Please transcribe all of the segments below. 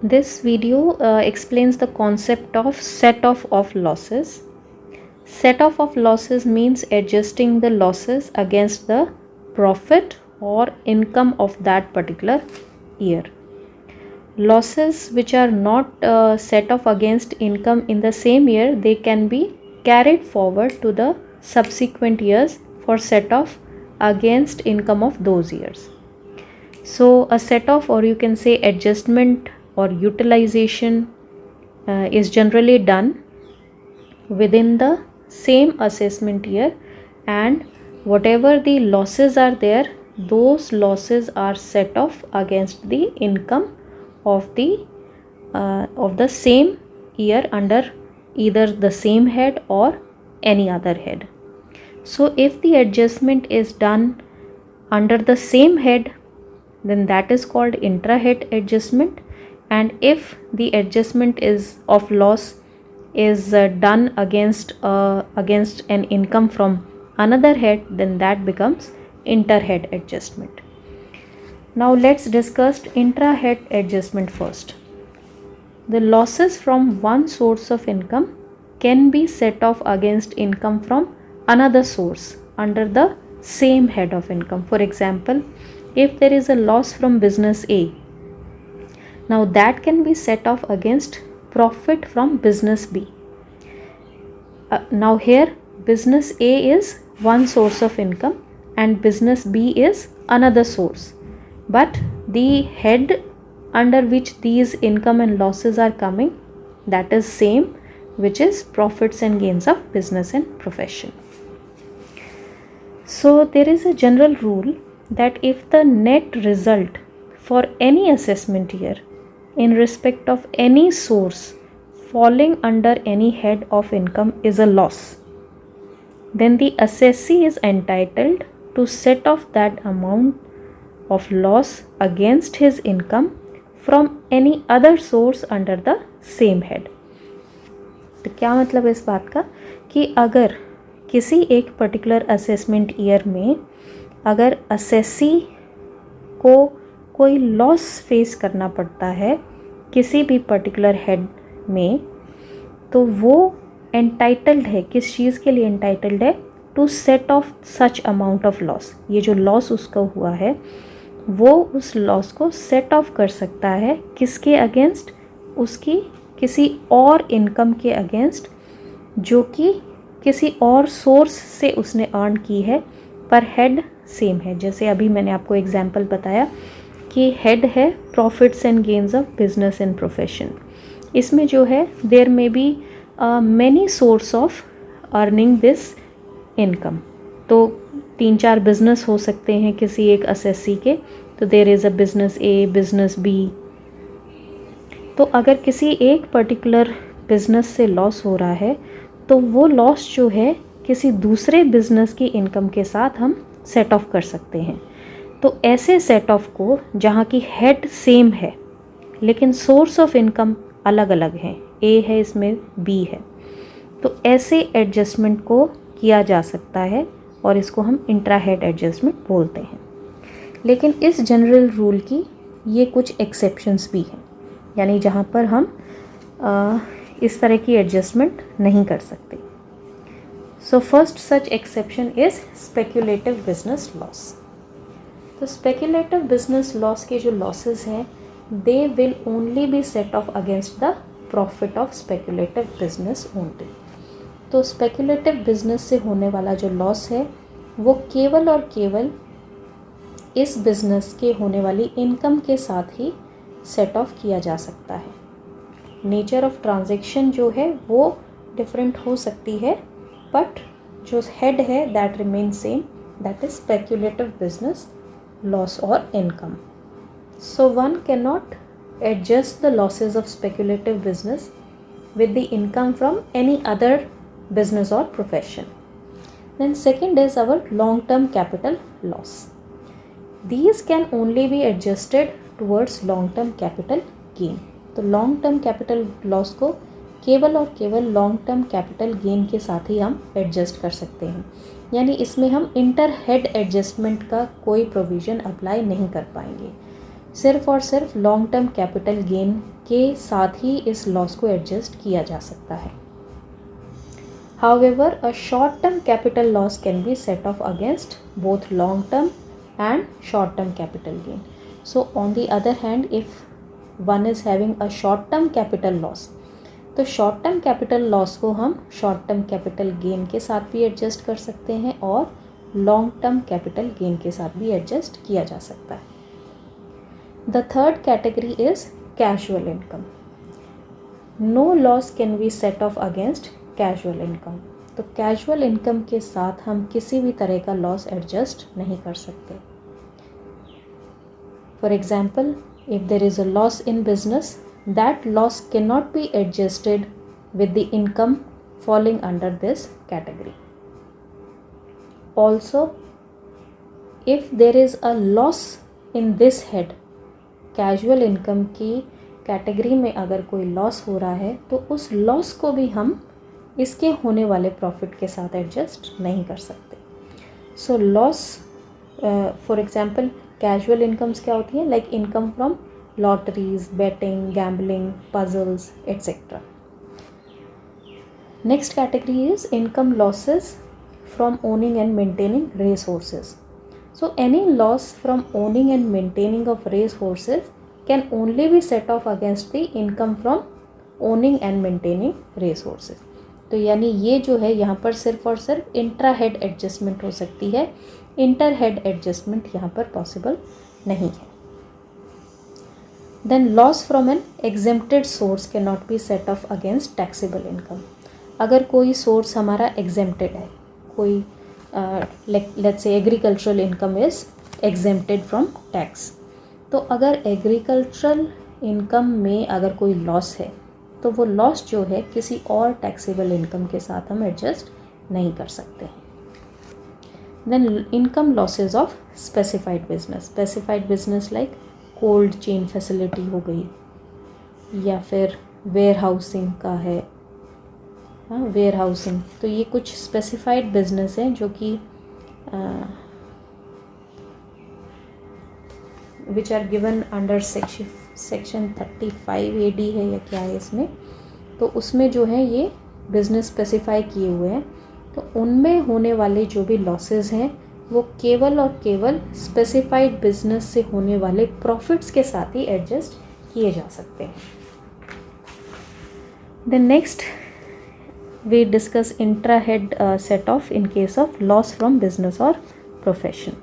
This video explains the concept of set-off of losses. Set-off of losses means adjusting the losses against the profit or income of that particular year. Losses which are not set off against income in the same year, they can be carried forward to the subsequent years for set off against income of those years. So a set off, or you can say adjustment or utilization, is generally done within the same assessment year, and whatever the losses are there, those losses are set off against the income of the same year under either the same head or any other head. So if the adjustment is done under the same head, then that is called intra-head adjustment, and if the adjustment is of loss is done against an income from another head, then that becomes inter-head adjustment. Now let's discuss intra-head adjustment first. The losses from one source of income can be set off against income from another source under the same head of income. For example, if there is a loss from business A, now that can be set off against profit from business B. Now here business A is one source of income and business B is another source, but the head under which these income and losses are coming, that is same, which is profits and gains of business and profession. So there is a general rule that if the net result for any assessment year in respect of any source falling under any head of income is a loss, then the assessee is entitled to set off that amount of loss against his income from any other source under the same head. तो क्या मतलब है इस बात का कि अगर किसी एक पर्टिकुलर असेसमेंट ईयर में अगर असेसी को कोई लॉस फेस करना पड़ता है किसी भी पर्टिकुलर हेड में, तो वो एंटाइटल्ड है, किस चीज़ के लिए एंटाइटल्ड है, to set off such amount of loss. ये जो लॉस उसका हुआ है वो उस लॉस को सेट ऑफ कर सकता है किसके अगेंस्ट, उसकी किसी और इनकम के अगेंस्ट जो कि किसी और सोर्स से उसने अर्न की है पर हेड सेम है. जैसे अभी मैंने आपको एग्जांपल बताया कि हेड है profits and gains of business and profession. इसमें जो है there may be many source of earning this income. तो 3-4 बिजनेस हो सकते हैं किसी एक असेसी के. तो there is a business A, business B. तो अगर किसी एक पर्टिकुलर बिजनेस से लॉस हो रहा है तो वो लॉस जो है किसी दूसरे बिजनेस की इनकम के साथ हम सेट ऑफ कर सकते हैं. तो ऐसे सेट ऑफ को जहाँ की हेड सेम है लेकिन सोर्स ऑफ इनकम अलग अलग हैं, ए है इसमें बी है, तो ऐसे एडजस्टमेंट को किया जा सकता है और इसको हम इंट्रा हेड एडजस्टमेंट बोलते हैं. लेकिन इस जनरल रूल की ये कुछ एक्सेप्शंस भी हैं, यानी जहाँ पर हम इस तरह की एडजस्टमेंट नहीं कर सकते. So first such exception is speculative business loss. तो स्पेक्यूलेटिव बिजनेस लॉस के जो लॉसेस हैं they will only be set off against the profit of speculative business only. तो स्पेक्यूलेटिव बिजनेस से होने वाला जो लॉस है वो केवल और केवल इस बिजनेस के होने वाली इनकम के साथ ही सेट ऑफ किया जा सकता है. नेचर ऑफ ट्रांजैक्शन जो है वो डिफरेंट हो सकती है, बट जो हेड है that remain same, that is speculative business loss or income. So one can not adjust the losses of speculative business with the income from any other business or profession. Then second is our long-term capital loss. These can only be adjusted towards long-term capital gain. तो long-term capital loss को केवल और केवल long-term capital gain के साथ ही हम adjust कर सकते हैं, यानी इसमें हम इंटर हेड एडजस्टमेंट का कोई प्रोविज़न अप्लाई नहीं कर पाएंगे. सिर्फ और सिर्फ लॉन्ग टर्म कैपिटल गेन के साथ ही इस लॉस को एडजस्ट किया जा सकता है. However, a short-term capital loss can be set off against both long-term and short-term capital gain. So, on the other hand, if one is having a short-term capital loss, तो short-term capital loss को हम short-term capital gain के साथ भी adjust कर सकते हैं और long-term capital gain के साथ भी adjust किया जा सकता है. The third category is casual income. No loss can be set off against casual income. तो कैजुअल इनकम के साथ हम किसी भी तरह का लॉस एडजस्ट नहीं कर सकते. For example, if there is a loss in business, that loss can not be adjusted with the income falling under this category. Also if there is a loss in this head, casual income की category में अगर कोई loss हो रहा है तो उस loss को भी हम इसके होने वाले प्रॉफिट के साथ एडजस्ट नहीं कर सकते. So loss, for example, casual incomes क्या होती हैं? Like income from lotteries, betting, gambling, puzzles etcetera. Next category is income losses from owning and maintaining race horses. So any loss from owning and maintaining of race horses can only be set off against the income from owning and maintaining race horses. तो यानी ये जो है यहाँ पर सिर्फ और सिर्फ इंट्रा हेड एडजस्टमेंट हो सकती है, इंटर हेड एडजस्टमेंट यहाँ पर पॉसिबल नहीं है. Then loss from an exempted source can not be set off against taxable income. अगर कोई सोर्स हमारा एग्जेम्प्टेड है, कोई let's say agricultural income is exempted from tax, तो अगर एग्रीकल्चरल इनकम में अगर कोई लॉस है तो वो लॉस जो है किसी और टैक्सेबल इनकम के साथ हम एडजस्ट नहीं कर सकते. Then income losses of specified business. Specified business like cold chain facility हो गई या फिर वेयर हाउसिंग का है. हाँ, वेयर हाउसिंग, तो ये कुछ स्पेसिफाइड बिजनेस हैं जो कि which are given under section 35 AD है या क्या है इसमें, तो उसमें जो है ये बिज़नेस स्पेसिफाई किए हुए हैं. तो उनमें होने वाले जो भी लॉसेस हैं वो केवल और केवल स्पेसिफाइड बिजनेस से होने वाले प्रॉफिट्स के साथ ही एडजस्ट किए जा सकते हैं. Then next we discuss intra-head set-off in case of loss from business or profession.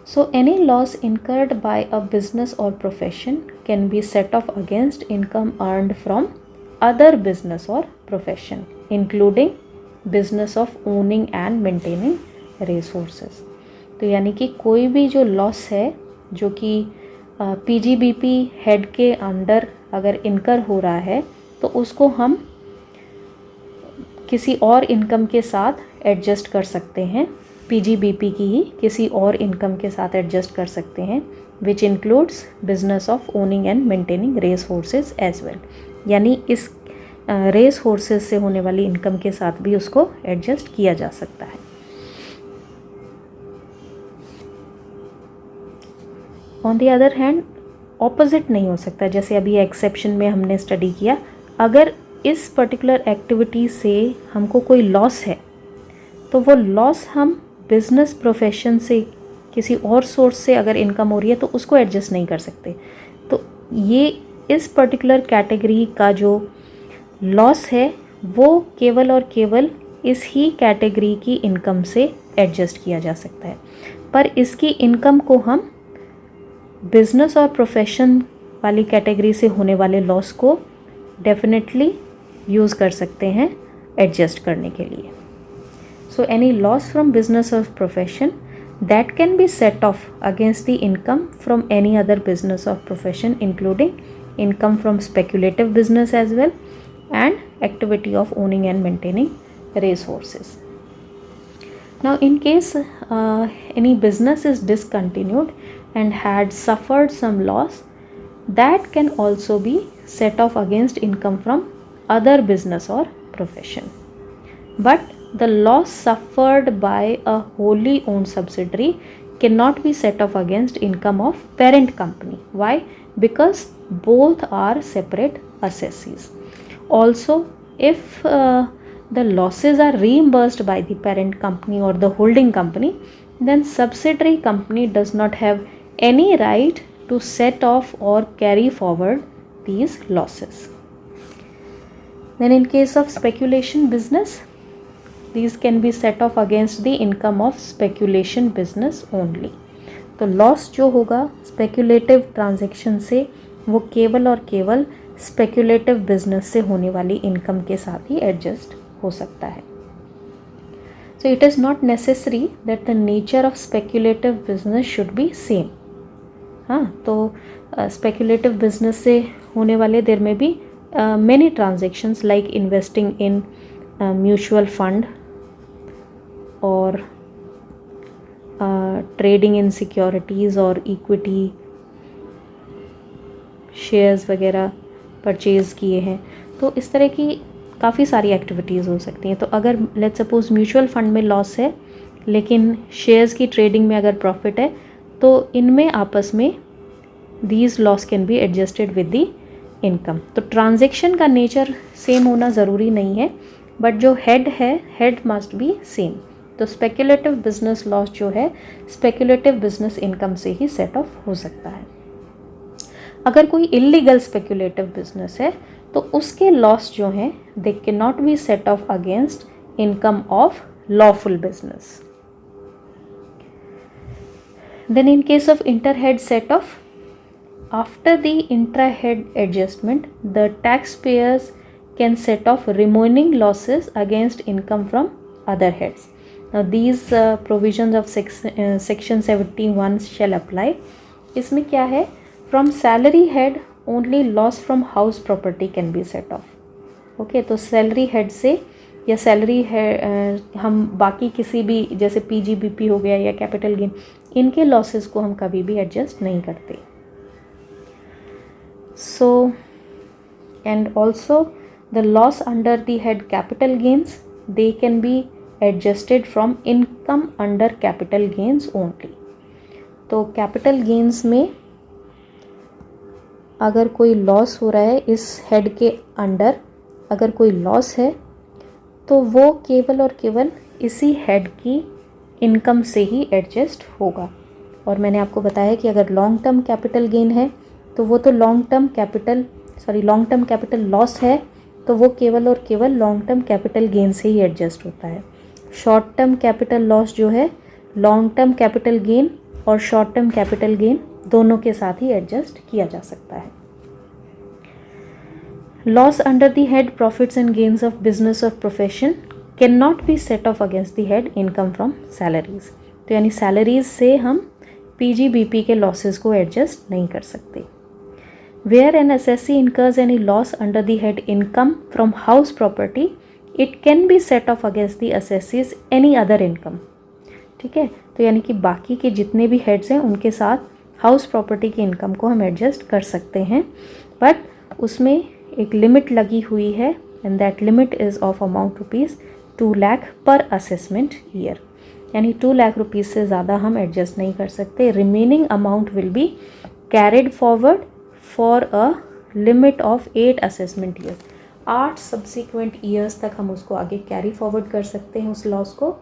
So any loss incurred by a business or profession can be set off against income earned from other business or profession, including business of owning and maintaining race horses. तो यानी कि कोई भी जो loss है जो कि PGBP head के अंडर अगर इनकर हो रहा है तो उसको हम किसी और इनकम के साथ एडजस्ट कर सकते हैं, PGBP की ही किसी और इनकम के साथ एडजस्ट कर सकते हैं, which includes business of owning and maintaining race horses as well. यानी इस रेस horses से होने वाली इनकम के साथ भी उसको एडजस्ट किया जा सकता है. On the other hand opposite नहीं हो सकता. जैसे अभी एक्सेप्शन में हमने स्टडी किया, अगर इस पर्टिकुलर एक्टिविटी से हमको कोई लॉस है तो वो लॉस हम बिजनेस प्रोफेशन से किसी और सोर्स से अगर इनकम हो रही है तो उसको एडजस्ट नहीं कर सकते. तो ये इस पर्टिकुलर कैटेगरी का जो लॉस है वो केवल और केवल इस ही कैटेगरी की इनकम से एडजस्ट किया जा सकता है, पर इसकी इनकम को हम बिजनेस और प्रोफेशन वाली कैटेगरी से होने वाले लॉस को डेफिनेटली यूज़ कर सकते हैं एडजस्ट करने के लिए. So any loss from business of profession that can be set off against the income from any other business of profession including income from speculative business as well and activity of owning and maintaining race horses. Now in case any business is discontinued and had suffered some loss, that can also be set off against income from other business or profession. But the loss suffered by a wholly owned subsidiary cannot be set off against income of parent company. Why? Because both are separate assessees. Also, if the losses are reimbursed by the parent company or the holding company, then subsidiary company does not have any right to set off or carry forward these losses. Then in case of speculation business, these can be set off against the income of speculation business only. तो loss जो होगा speculative transaction से वो केवल और केवल speculative business से होने वाली इनकम के साथ ही एडजस्ट हो सकता है. So it is not necessary that the nature of speculative business should be same. हाँ, तो स्पेक्यूलेटिव बिजनेस से होने वाले देर में भी many transactions like investing in mutual fund or trading in securities or equity shares वगैरह परचेज किए हैं. तो इस तरह की काफ़ी सारी एक्टिविटीज़ हो सकती हैं. तो अगर लेट्स सपोज म्यूचुअल फंड में लॉस है लेकिन शेयर्स की ट्रेडिंग में अगर प्रॉफिट है, तो इनमें आपस में these loss can be adjusted with the income. तो ट्रांजैक्शन का नेचर सेम होना ज़रूरी नहीं है, बट जो हेड है, हेड मस्ट बी सेम. तो स्पेक्यूलेटिव बिजनेस लॉस जो है स्पेक्यूलेटिव बिजनेस इनकम से ही सेट ऑफ हो सकता है. अगर कोई इलीगल स्पेक्यूलेटिव बिजनेस है तो उसके लॉस जो हैं they can not be set off against income of lawful business. Then in case of interhead set off, after the intra-head adjustment, the taxpayers can set off remaining losses against income from other heads. Now these provisions of section 71 shall apply. इसमें क्या है, from salary head only loss from house property can be set off. Okay, तो salary head से या salary head हम बाकी किसी भी जैसे PGBP हो गया या capital gain, इनके losses को हम कभी भी adjust नहीं करते. So, and also the loss under the head capital gains, they can be adjusted from income under capital gains only. तो capital gains में अगर कोई लॉस हो रहा है इस हेड के अंडर, अगर कोई लॉस है तो वो केवल और केवल इसी हेड की इनकम से ही एडजस्ट होगा. और मैंने आपको बताया कि अगर लॉन्ग टर्म कैपिटल गेन है तो वो तो लॉन्ग टर्म कैपिटल लॉस है, तो वो केवल और केवल लॉन्ग टर्म कैपिटल गेन से ही एडजस्ट होता है. शॉर्ट टर्म कैपिटल लॉस जो है लॉन्ग टर्म कैपिटल गेन और शॉर्ट टर्म कैपिटल गेन दोनों के साथ ही एडजस्ट किया जा सकता है. Loss under the head profits and gains of business of profession can not be set off against the head income from salaries. तो यानी सैलरीज से हम PGBP के लॉसेस को एडजस्ट नहीं कर सकते. Where an assessee incurs any loss under the head income from house property, it can be set off against the assessee's any other income. ठीक है, तो यानी कि बाकी के जितने भी हेड्स हैं उनके साथ हाउस प्रॉपर्टी की इनकम को हम एडजस्ट कर सकते हैं, बट उसमें एक लिमिट लगी हुई है and that limit is of amount ₹2 lakh पर असेसमेंट ईयर. यानी 2 लाख रुपीज़ से ज़्यादा हम एडजस्ट नहीं कर सकते. Remaining amount will be carried forward for a limit of 8 assessment years. 8 subsequent years तक हम उसको आगे कैरी फॉरवर्ड कर सकते हैं उस लॉस को.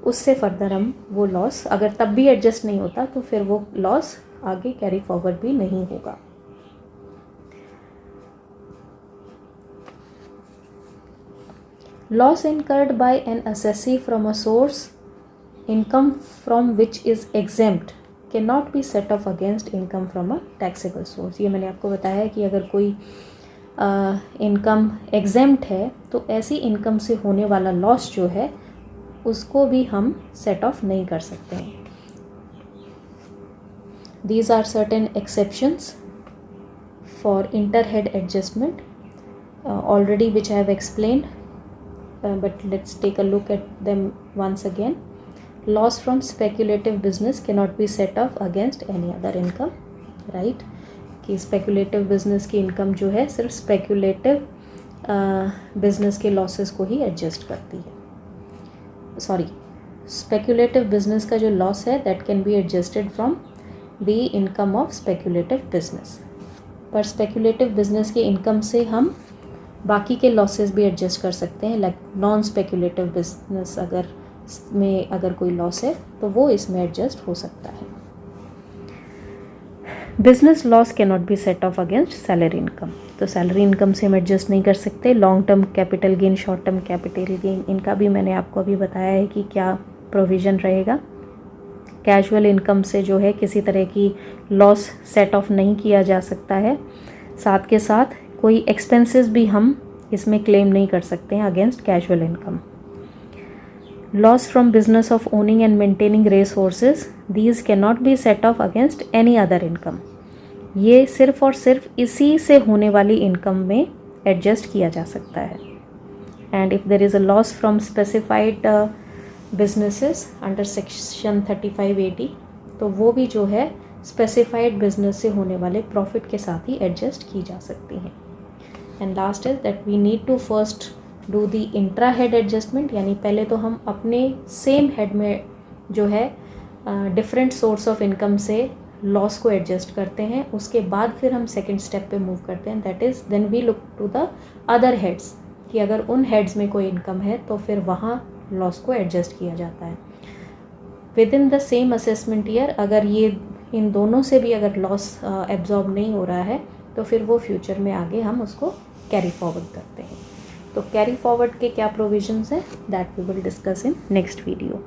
उससे फर्दर हम वो लॉस अगर तब भी एडजस्ट नहीं होता तो फिर वो लॉस आगे कैरी फॉरवर्ड भी नहीं होगा. Loss incurred by an assessee from a source income from which is exempt cannot be set off against income from a taxable source. ये मैंने आपको बताया कि अगर कोई इनकम एग्जेम्प्ट है तो ऐसी इनकम से होने वाला लॉस जो है उसको भी हम सेट ऑफ नहीं कर सकते हैं. These are certain exceptions for interhead adjustment already which I have explained, but let's take a look at them once again. Loss from speculative business cannot be set off against any other income, right? कि speculative business की income जो है सिर्फ speculative business के losses को ही adjust करती है. Sorry, speculative business का जो लॉस है that can be adjusted from the income of speculative business. पर स्पेक्यूलेटिव बिजनेस के इनकम से हम बाकी के लॉसेस भी एडजस्ट कर सकते हैं, लाइक नॉन स्पेक्यूलेटिव बिजनेस अगर कोई लॉस है तो वो इसमें एडजस्ट हो सकता है। Business loss can not be set off against salary income, तो सैलरी इनकम से हम एडजस्ट नहीं कर सकते। Long term capital gain, short term capital gain, इनका भी मैंने आपको अभी बताया है कि क्या प्रोविज़न रहेगा। कैजुअल इनकम से जो है किसी तरह की लॉस सेट ऑफ नहीं किया जा सकता है। साथ के साथ कोई एक्सपेंसेस भी हम इसमें क्लेम नहीं कर सकते हैं against casual income. Loss from business of owning and maintaining race horses, these can not be set off against any other income. ये सिर्फ और सिर्फ इसी से होने वाली इनकम में एडजस्ट किया जा सकता है। And if there is a loss from specified businesses under section 3580, तो वो भी जो है स्पेसिफाइड बिजनेस से होने वाले प्रॉफिट के साथ ही एडजस्ट की जा सकती हैं। And last is that we need to first do the intra head adjustment, यानी पहले तो हम अपने सेम हेड में जो है डिफरेंट सोर्स ऑफ इनकम से लॉस को एडजस्ट करते हैं। उसके बाद फिर हम सेकेंड स्टेप पे मूव करते हैं, that is then we look to the other heads, कि अगर उन हेड्स में कोई इनकम है तो फिर वहाँ लॉस को एडजस्ट किया जाता है। With in the same assessment year अगर ये इन दोनों से भी अगर लॉस एब्जॉर्ब नहीं हो रहा है तो फिर वो फ्यूचर में आगे हम उसको कैरी फॉरवर्ड करते हैं। तो कैरी फॉरवर्ड के क्या प्रोविजंस हैं that we will discuss in next video.